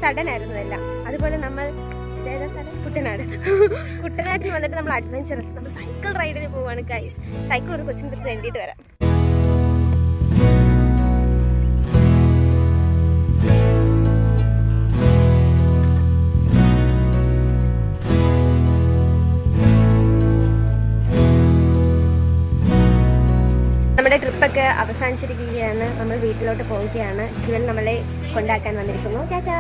Sudden ആയിരുന്നു എല്ലാം. അതുപോലെ നമ്മൾ കുട്ടനാട്ടിൽ വന്നിട്ട് നമ്മൾ അഡ്വഞ്ചറസ്, നമ്മൾ സൈക്കിൾ റൈഡിന് പോവാണ് ഗൈസ്. സൈക്കിൾ ഒരു കൊച്ചിൻ്റെ അടുത്ത് വേണ്ടിയിട്ട് വരാം. നമ്മുടെ ട്രിപ്പൊക്കെ അവസാനിച്ചിരിക്കുകയാണ്. നമ്മൾ വീട്ടിലോട്ട് പോവുകയാണ്. ജുവൽ നമ്മളെ കൊണ്ടാക്കാൻ വന്നിരിക്കുന്നു. ടാറ്റാ.